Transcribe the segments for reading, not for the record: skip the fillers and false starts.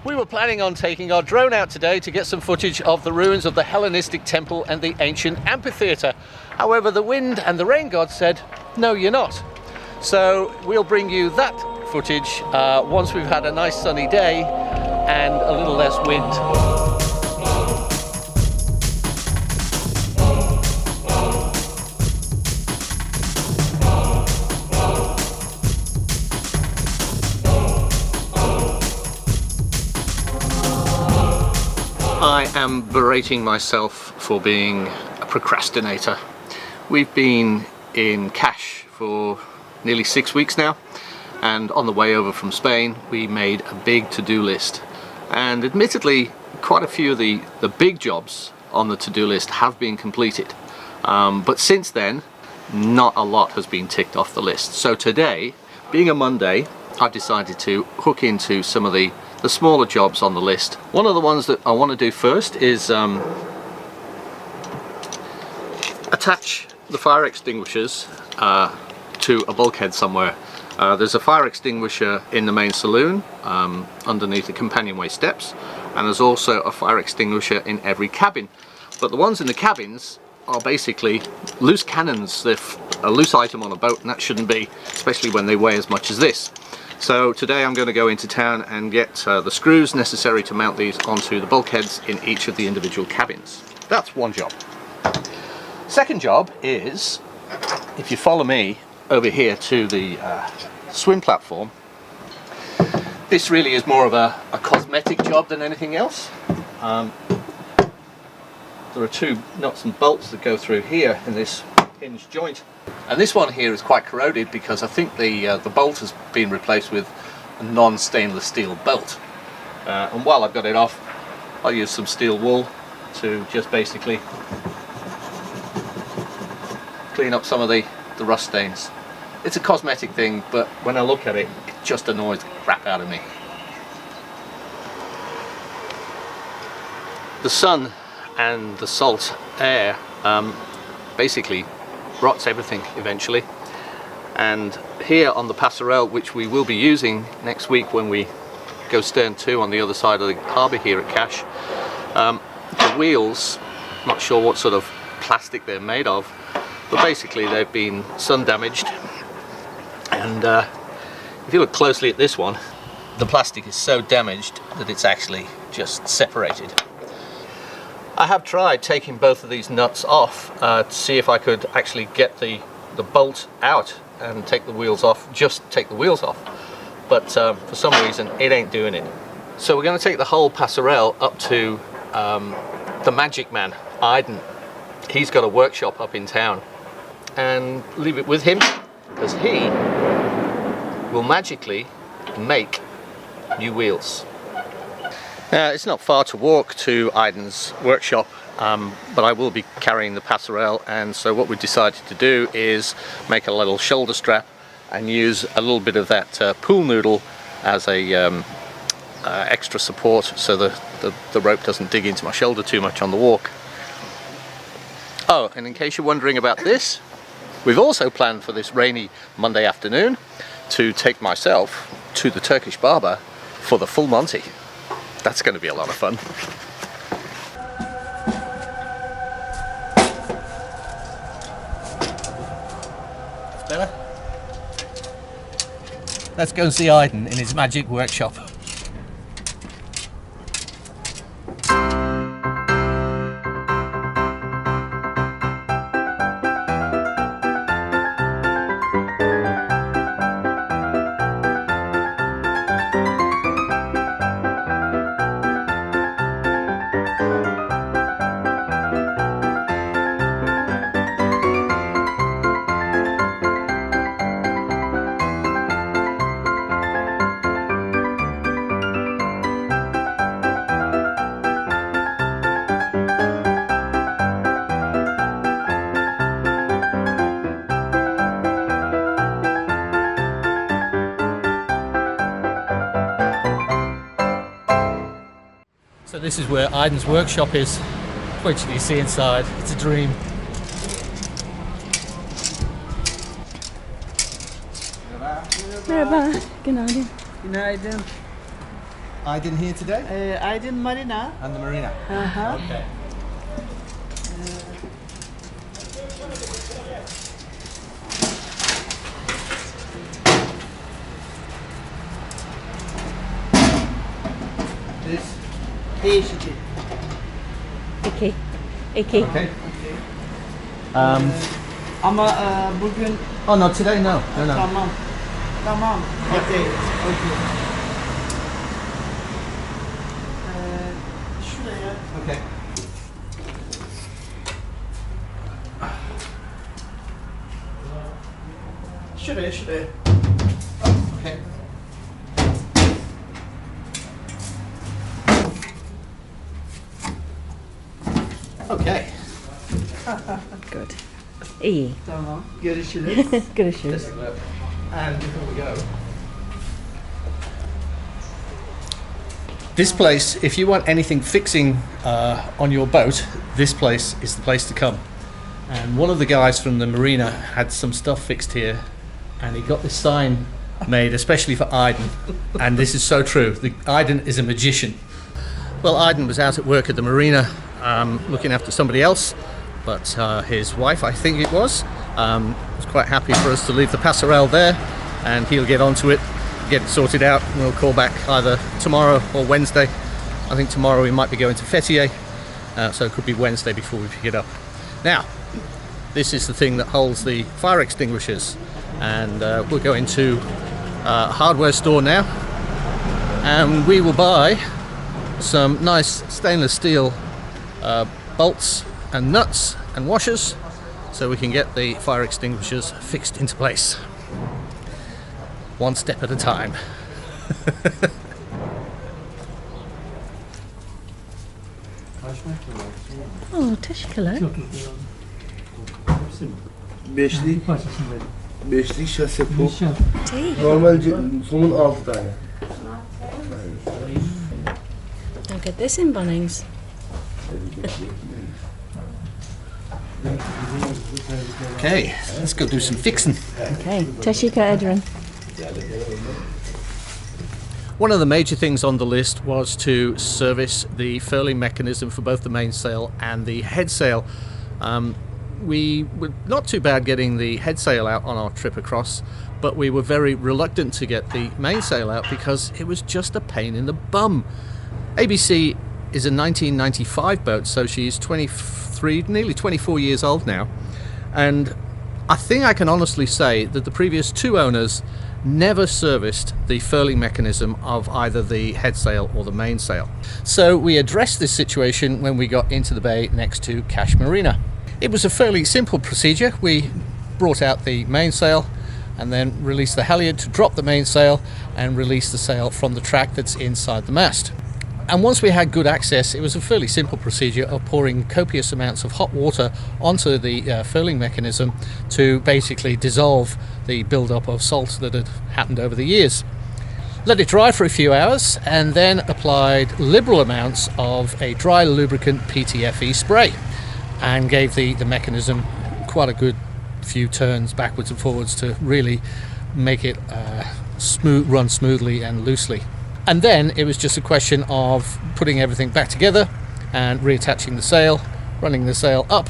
We were planning on taking our drone out today to get some footage of the ruins of the Hellenistic temple and the ancient amphitheatre. However, the wind and the rain god said, no, you're not. So we'll bring you that footage once we've had a nice sunny day and a little less wind. I am berating myself for being a procrastinator. We've been in Cash for nearly 6 weeks now, and on the way over from Spain we made a big to-do list, and admittedly quite a few of the big jobs on the to-do list have been completed, but since then not a lot has been ticked off the list. So today, being a Monday, I've decided to hook into some of the smaller jobs on the list. One of the ones that I want to do first is attach the fire extinguishers to a bulkhead somewhere. There's a fire extinguisher in the main saloon underneath the companionway steps, and there's also a fire extinguisher in every cabin. But the ones in the cabins are basically loose cannons. They're a loose item on a boat, and that shouldn't be, especially when they weigh as much as this. So today I'm going to go into town and get the screws necessary to mount these onto the bulkheads in each of the individual cabins. That's one job. Second job is, if you follow me over here to the swim platform, this really is more of a cosmetic job than anything else. There are two nuts and bolts that go through here in this hinge joint, and this one here is quite corroded because I think the bolt has been replaced with a non-stainless steel bolt, and while I've got it off, I'll use some steel wool to just basically clean up some of the rust stains. It's a cosmetic thing, but when I look at it, it just annoys the crap out of me. The sun and the salt air basically rots everything eventually, and here on the Passerelle, which we will be using next week when we go stern to on the other side of the harbour here at Cash, the wheels, not sure what sort of plastic they're made of, but basically they've been sun damaged, and if you look closely at this one, the plastic is so damaged that it's actually just separated. I have tried taking both of these nuts off to see if I could actually get the bolt out and take the wheels off, just take the wheels off, but for some reason it ain't doing it. So we're going to take the whole Passerelle up to the magic man, Aiden. He's got a workshop up in town, and leave it with him because he will magically make new wheels. It's not far to walk to Aiden's workshop, but I will be carrying the Passerelle, and so what we decided to do is make a little shoulder strap and use a little bit of that pool noodle as a extra support, so the rope doesn't dig into my shoulder too much on the walk. Oh, and in case you're wondering about this, we've also planned for this rainy Monday afternoon to take myself to the Turkish barber for the full Monty. That's going to be a lot of fun. Better? Let's go and see Aiden in his magic workshop. So this is where Aiden's workshop is. Wait till you see inside, it's a dream. Merhaba, günaydın. Günaydın. Aydin here today? Aydin Marina. And the marina. Okay. This? Değişik. İki. İki. Okay. Ama bugün Oh no, today no. No, no. tamam. Tamam. Okay. Okay. Şuraya. Okay. Şuraya. Okay. Okay. Good. İyi. Tamam. Görüşürüz. Görüşürüz. And before we go, this place, if you want anything fixing on your boat, this place is the place to come. And one of the guys from the marina had some stuff fixed here, and he got this sign made especially for Aydin. And this is so true. Aydin is a magician. Well, Aydin was out at work at the marina looking after somebody else, but his wife, I think it was quite happy for us to leave the Passerelle there, and he'll get onto it, get it sorted out, and we'll call back either tomorrow or Wednesday. I think tomorrow we might be going to Headsail, so it could be Wednesday before we pick it up. Now, this is the thing that holds the fire extinguishers, and we'll go into a hardware store now, and we will buy some nice stainless steel bolts and nuts and washers, so we can get the fire extinguishers fixed into place. One step at a time. Oh, teşekkürler. Beşlik şase bu. Tea. Normalce somun 6 tane. I'll get this in Bunnings. Okay, let's go do some fixing. Okay. Teşekkür ederim. One of the major things on the list was to service the furling mechanism for both the mainsail and the headsail. We were not too bad getting the headsail out on our trip across, but we were very reluctant to get the mainsail out because it was just a pain in the bum. ABC is a 1995 boat, so she's 23, nearly 24 years old now, and I think I can honestly say that the previous two owners never serviced the furling mechanism of either the headsail or the mainsail. So we addressed this situation when we got into the bay next to Cash Marina. It was a fairly simple procedure. We brought out the mainsail and then released the halyard to drop the mainsail and release the sail from the track that's inside the mast. And once we had good access, it was a fairly simple procedure of pouring copious amounts of hot water onto the furling mechanism to basically dissolve the build-up of salt that had happened over the years. Let it dry for a few hours and then applied liberal amounts of a dry lubricant PTFE spray and gave the mechanism quite a good few turns backwards and forwards to really make it run smoothly and loosely. And then it was just a question of putting everything back together and reattaching the sail, running the sail up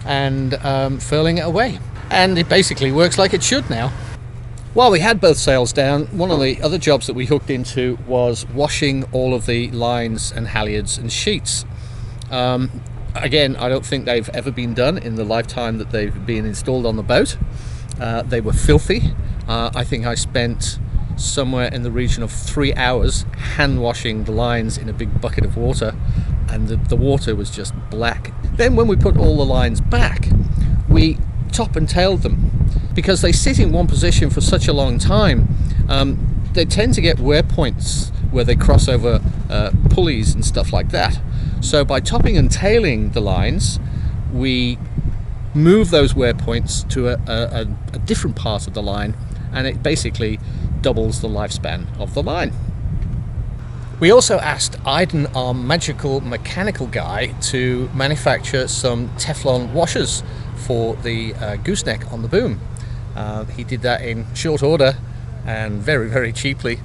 and furling it away. And it basically works like it should now. While we had both sails down, one of the other jobs that we hooked into was washing all of the lines and halyards and sheets. Again, I don't think they've ever been done in the lifetime that they've been installed on the boat. They were filthy. I think I spent somewhere in the region of 3 hours hand washing the lines in a big bucket of water, and the water was just black. Then when we put all the lines back, we top and tailed them. Because they sit in one position for such a long time, they tend to get wear points where they cross over pulleys and stuff like that. So by topping and tailing the lines, we move those wear points to a different part of the line, and it basically doubles the lifespan of the line. We also asked Aydin, our magical mechanical guy, to manufacture some Teflon washers for the gooseneck on the boom. He did that in short order and very, very cheaply.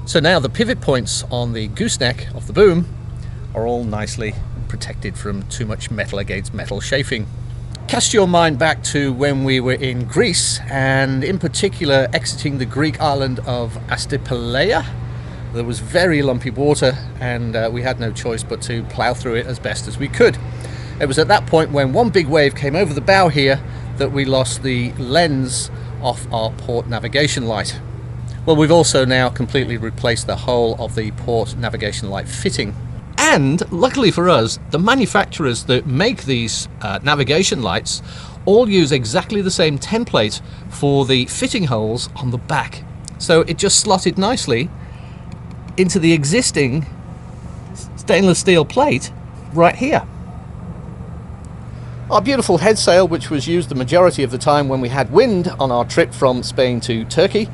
So now the pivot points on the gooseneck of the boom are all nicely protected from too much metal against metal chafing. Cast your mind back to when we were in Greece, and in particular exiting the Greek island of Astipaleia. There was very lumpy water, and we had no choice but to plough through it as best as we could. It was at that point when one big wave came over the bow here that we lost the lens off our port navigation light. Well, we've also now completely replaced the whole of the port navigation light fitting. And luckily for us, the manufacturers that make these navigation lights all use exactly the same template for the fitting holes on the back. So it just slotted nicely into the existing stainless steel plate right here. Our beautiful headsail, which was used the majority of the time when we had wind on our trip from Spain to Turkey,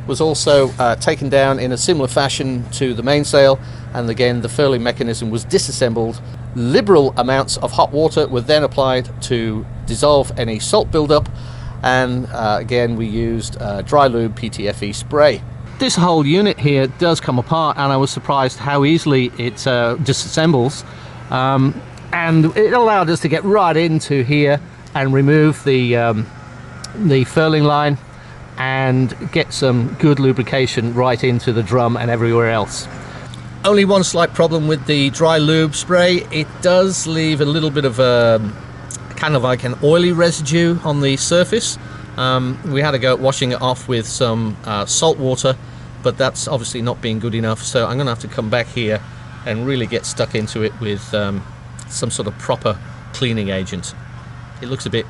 was also taken down in a similar fashion to the mainsail, and again the furling mechanism was disassembled. Liberal amounts of hot water were then applied to dissolve any salt buildup, and again we used dry lube PTFE spray. This whole unit here does come apart, and I was surprised how easily it disassembles, and it allowed us to get right into here and remove the furling line and get some good lubrication right into the drum and everywhere else. Only one slight problem with the dry lube spray: it does leave a little bit of a kind of like an oily residue on the surface. We had to go washing it off with some salt water, but that's obviously not being good enough, so I'm gonna have to come back here and really get stuck into it with some sort of proper cleaning agent. It looks a bit,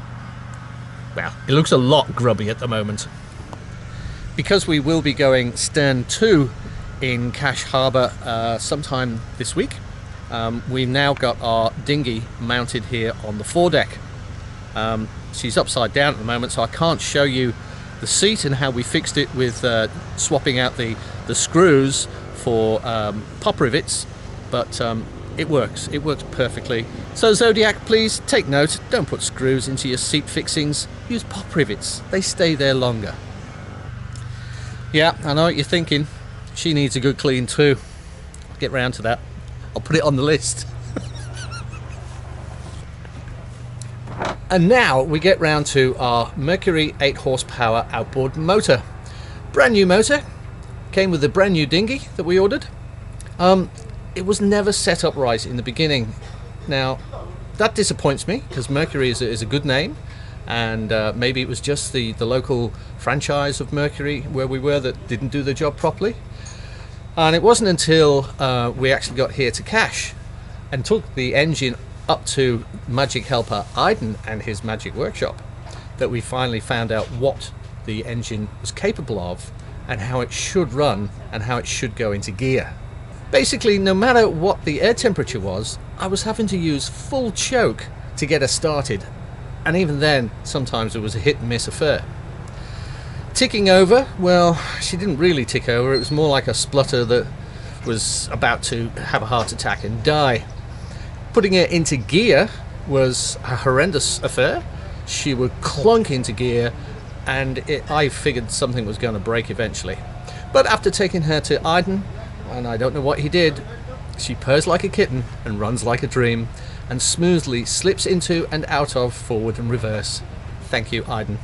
well, it looks a lot grubby at the moment. Because we will be going stern to in Cash Harbour sometime this week, we've now got our dinghy mounted here on the foredeck. She's upside down at the moment, so I can't show you the seat and how we fixed it with swapping out the screws for pop rivets, but it works perfectly. So Zodiac, please take note, don't put screws into your seat fixings, use pop rivets, they stay there longer. Yeah, I know what you're thinking, she needs a good clean too. I'll get round to that, I'll put it on the list. And now we get round to our Mercury 8 horsepower outboard motor. Brand new motor, came with a brand new dinghy that we ordered. It was never set up right in the beginning. Now that disappoints me, because Mercury is a good name, and maybe it was just the local franchise of Mercury where we were that didn't do the job properly. And it wasn't until we actually got here to Cash and took the engine up to magic helper Aiden and his magic workshop that we finally found out what the engine was capable of and how it should run and how it should go into gear. Basically, no matter what the air temperature was, I was having to use full choke to get her started, and even then sometimes it was a hit and miss affair. Ticking over, well, she didn't really tick over, it was more like a splutter that was about to have a heart attack and die. Putting it into gear was a horrendous affair. She would clunk into gear, and I figured something was going to break eventually. But after taking her to Aiden, and I don't know what he did, she purrs like a kitten and runs like a dream, and smoothly slips into and out of forward and reverse. Thank you, Aiden.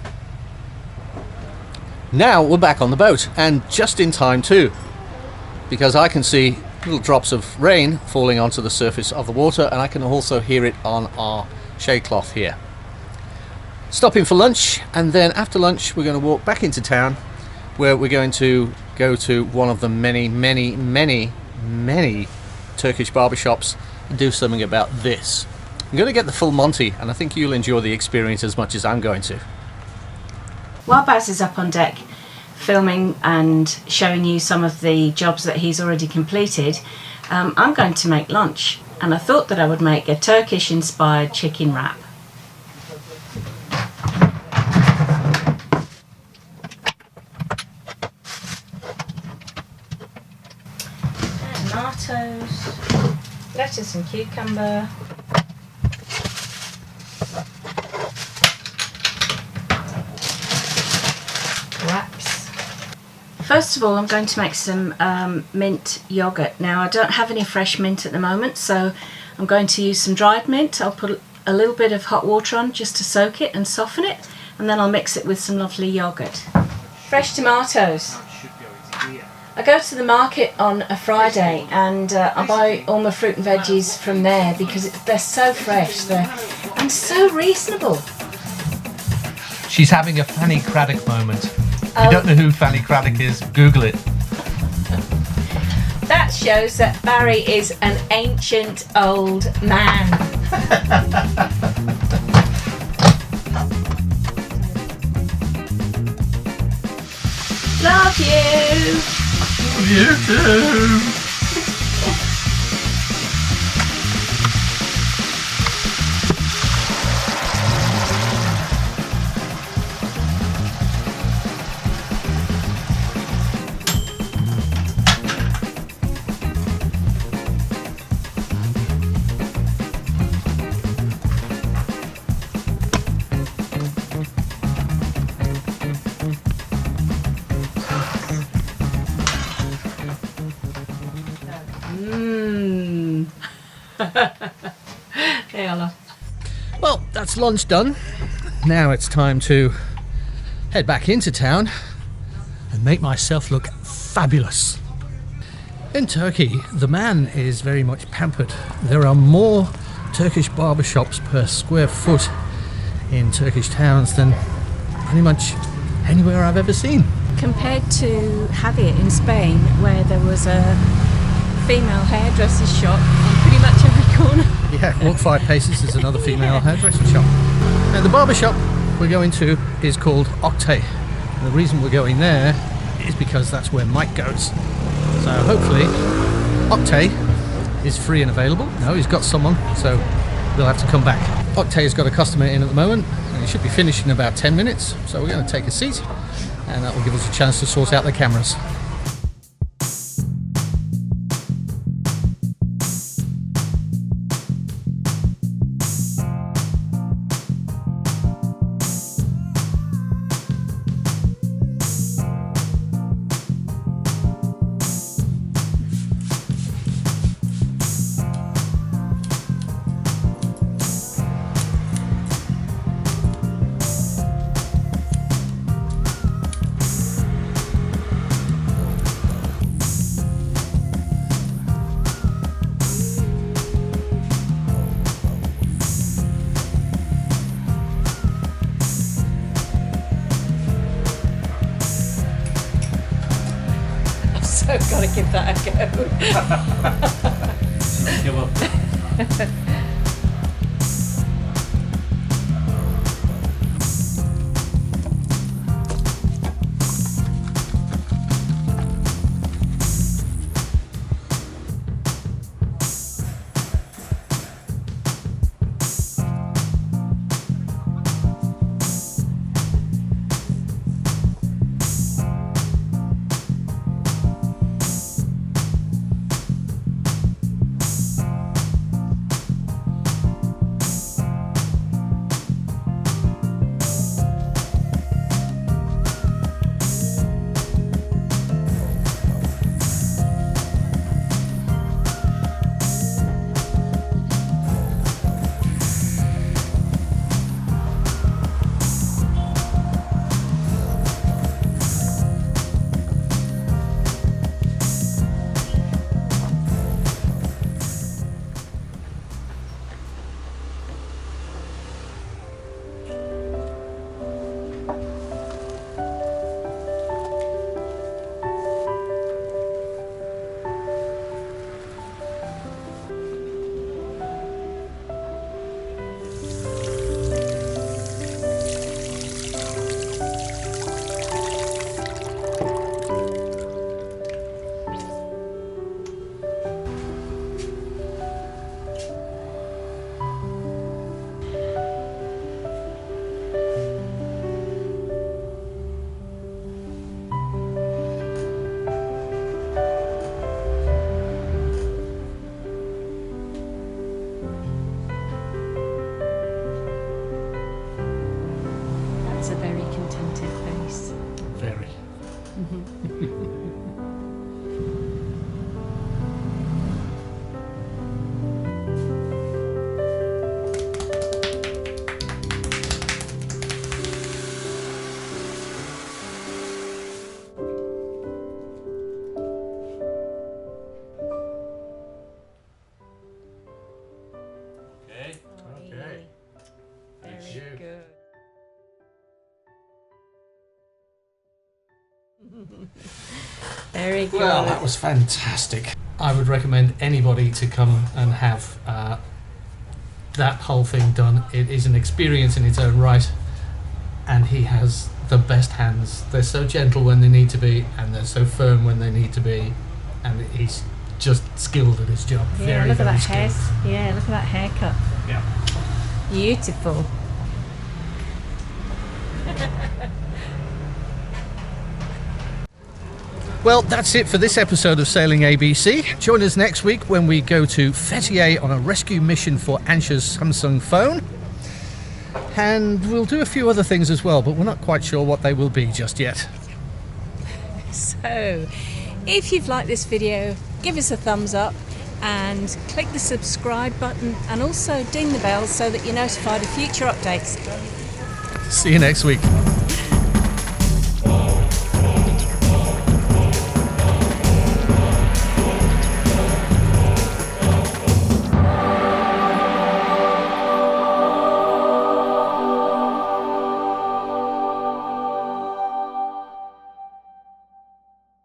Now we're back on the boat, and just in time too, because I can see little drops of rain falling onto the surface of the water, and I can also hear it on our shade cloth here. Stopping for lunch, and then after lunch we're going to walk back into town, where we're going to go to one of the many Turkish barbershops and do something about this. I'm going to get the full Monty, and I think you'll enjoy the experience as much as I'm going to. While Baz is up on deck filming and showing you some of the jobs that he's already completed, I'm going to make lunch, and I thought that I would make a Turkish inspired chicken wrap. Tomatoes, lettuce and cucumber, wraps, First of all, I'm going to make some mint yogurt. Now, I don't have any fresh mint at the moment, so I'm going to use some dried mint. I'll put a little bit of hot water on just to soak it and soften it, and then I'll mix it with some lovely yogurt. Fresh tomatoes. I go to the market on a Friday and I buy all my fruit and veggies from there because they're so fresh and so reasonable. She's having a Fanny Craddock moment. If you don't know who Fanny Craddock is, Google it. That shows that Barry is an ancient old man. Love you! You too! Hey, Ola. Well, that's lunch done. Now it's time to head back into town and make myself look fabulous. In Turkey, the man is very much pampered. There are more Turkish barber shops per square foot in Turkish towns than pretty much anywhere I've ever seen. Compared to Javier in Spain, where there was a female hairdresser's shop on pretty much every corner. Yeah, walk 5 paces, there's another female hairdresser shop. And the barber shop we're going to is called Octay. And the reason we're going there is because that's where Mike goes. So hopefully Octay is free and available. No, he's got someone, so we'll have to come back. Octay's got a customer in at the moment, and he should be finished in about 10 minutes. So we're going to take a seat, and that will give us a chance to sort out the cameras. I've got to give that a go. Give up. Very good. Well, that was fantastic. I would recommend anybody to come and have that whole thing done. It is an experience in its own right, and he has the best hands. They're so gentle when they need to be, and they're so firm when they need to be, and he's just skilled at his job. Yeah, very, look at very that skilled. hair. Yeah, look at that haircut. Yeah. Beautiful. Well, that's it for this episode of Sailing ABC. Join us next week when we go to Fethiye on a rescue mission for Ansha's Samsung phone. And we'll do a few other things as well, but we're not quite sure what they will be just yet. So, if you've liked this video, give us a thumbs up and click the subscribe button and also ding the bell so that you're notified of future updates. See you next week.